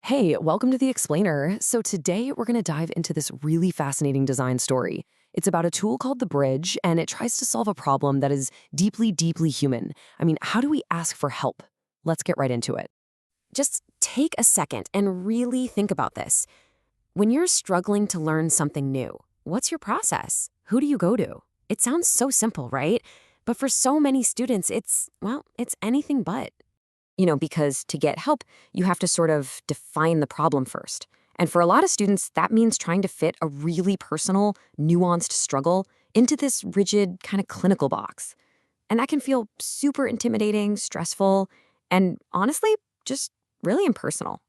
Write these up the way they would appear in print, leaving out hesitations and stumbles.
Hey, welcome to The Explainer. So today we're going to dive into this really fascinating design story. It's about a tool called the Bridge, and it tries to solve a problem that is deeply, deeply human. How do we ask for help? Let's get right into it. Just take a second and really think about this. When you're struggling to learn something new, what's your process? Who do you go to? It sounds so simple, right? But for so many students, it's anything but. Because to get help, you have to sort of define the problem first. And for a lot of students, that means trying to fit a really personal, nuanced struggle into this rigid, kind of clinical box. And that can feel super intimidating, stressful, and honestly, just really impersonal.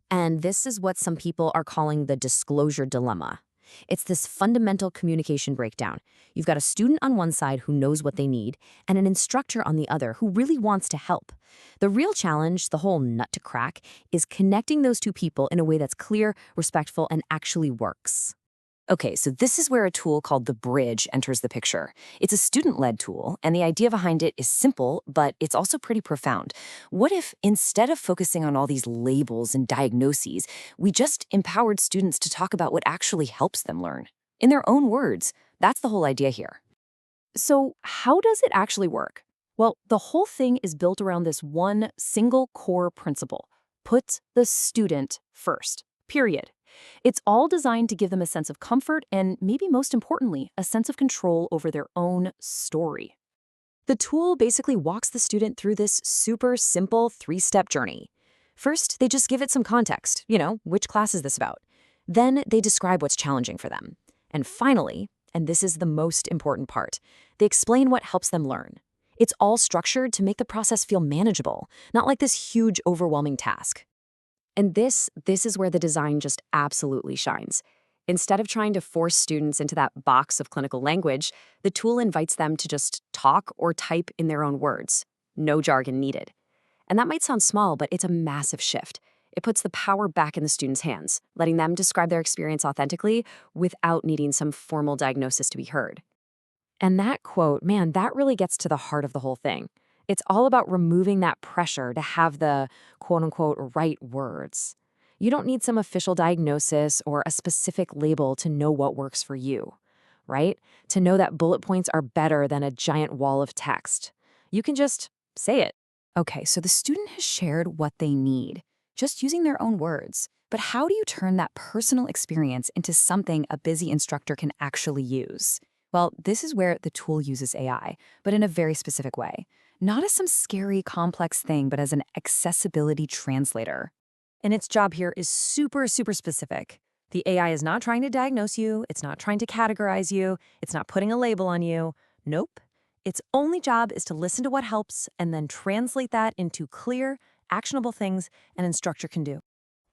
And this is what some people are calling the disclosure dilemma. It's this fundamental communication breakdown. You've got a student on one side who knows what they need, and an instructor on the other who really wants to help. The real challenge, the whole nut to crack, is connecting those two people in a way that's clear, respectful, and actually works. Okay, so this is where a tool called the Bridge enters the picture. It's a student-led tool, and the idea behind it is simple, but it's also pretty profound. What if, instead of focusing on all these labels and diagnoses, we just empowered students to talk about what actually helps them learn? In their own words. That's the whole idea here. So how does it actually work? Well, the whole thing is built around this one single core principle. Put the student first, period. It's all designed to give them a sense of comfort and, maybe most importantly, a sense of control over their own story. The tool basically walks the student through this super simple three-step journey. First, they just give it some context. Which class is this about? Then they describe what's challenging for them. And finally, and this is the most important part, they explain what helps them learn. It's all structured to make the process feel manageable, not like this huge, overwhelming task. And this is where the design just absolutely shines. Instead of trying to force students into that box of clinical language, the tool invites them to just talk or type in their own words. No jargon needed. And that might sound small, but it's a massive shift. It puts the power back in the students' hands, letting them describe their experience authentically without needing some formal diagnosis to be heard. And that quote, man, that really gets to the heart of the whole thing. It's all about removing that pressure to have the quote-unquote right words. You don't need some official diagnosis or a specific label to know what works for you, right? To know that bullet points are better than a giant wall of text. You can just say it. Okay, so the student has shared what they need, just using their own words. But how do you turn that personal experience into something a busy instructor can actually use? Well, this is where the tool uses AI, but in a very specific way. Not as some scary, complex thing, but as an accessibility translator. And its job here is super, super specific. The AI is not trying to diagnose you. It's not trying to categorize you. It's not putting a label on you. Nope. Its only job is to listen to what helps and then translate that into clear, actionable things an instructor can do.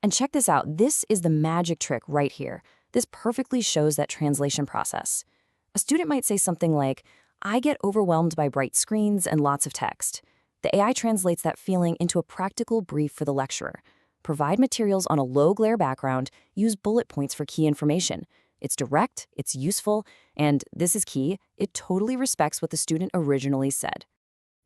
And check this out. This is the magic trick right here. This perfectly shows that translation process. A student might say something like, I get overwhelmed by bright screens and lots of text. The AI translates that feeling into a practical brief for the lecturer. Provide materials on a low-glare background, use bullet points for key information. It's direct, it's useful, and this is key, it totally respects what the student originally said.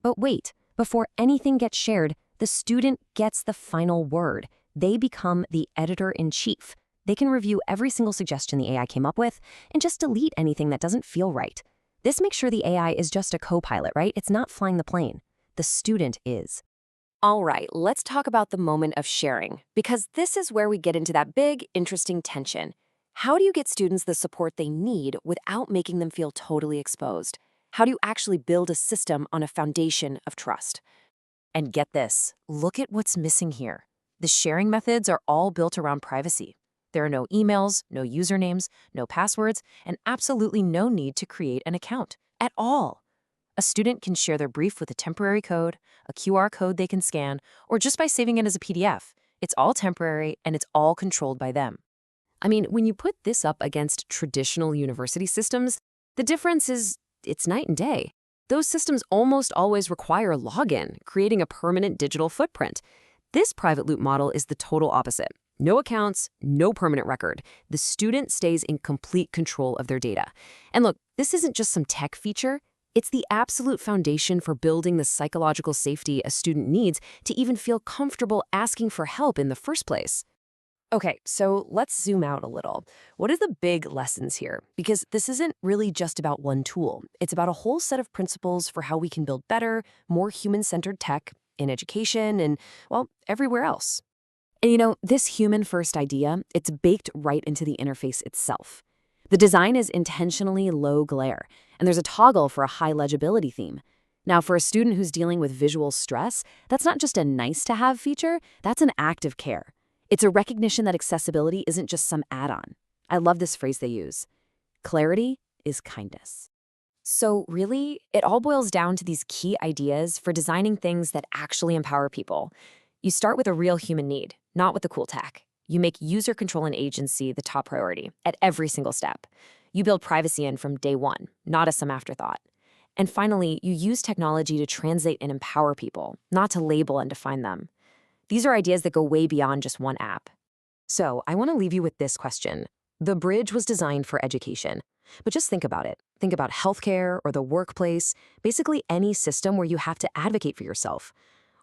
But wait, before anything gets shared, the student gets the final word. They become the editor-in-chief. They can review every single suggestion the AI came up with and just delete anything that doesn't feel right. This makes sure the AI is just a co-pilot, right? It's not flying the plane. The student is. All right, let's talk about the moment of sharing, because this is where we get into that big, interesting tension. How do you get students the support they need without making them feel totally exposed? How do you actually build a system on a foundation of trust? And get this, look at what's missing here. The sharing methods are all built around privacy. There are no emails, no usernames, no passwords, and absolutely no need to create an account at all. A student can share their brief with a temporary code, a QR code they can scan, or just by saving it as a PDF. It's all temporary and it's all controlled by them. When you put this up against traditional university systems, the difference is it's night and day. Those systems almost always require login, creating a permanent digital footprint. This private loop model is the total opposite. No accounts, no permanent record. The student stays in complete control of their data. And look, this isn't just some tech feature. It's the absolute foundation for building the psychological safety a student needs to even feel comfortable asking for help in the first place. Okay, so let's zoom out a little. What are the big lessons here? Because this isn't really just about one tool. It's about a whole set of principles for how we can build better, more human-centered tech in education and, well, everywhere else. And this human-first idea, it's baked right into the interface itself. The design is intentionally low glare, and there's a toggle for a high legibility theme. Now, for a student who's dealing with visual stress, that's not just a nice-to-have feature, that's an act of care. It's a recognition that accessibility isn't just some add-on. I love this phrase they use. Clarity is kindness. So really, it all boils down to these key ideas for designing things that actually empower people. You start with a real human need, not with the cool tech. You make user control and agency the top priority at every single step. You build privacy in from day one, not as some afterthought. And finally, you use technology to translate and empower people, not to label and define them. These are ideas that go way beyond just one app. So I want to leave you with this question. The bridge was designed for education, but just think about it. Think about healthcare or the workplace, basically any system where you have to advocate for yourself.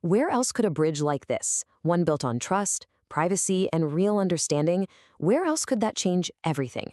Where else could a bridge like this, one built on trust, privacy, and real understanding, where else could that change everything?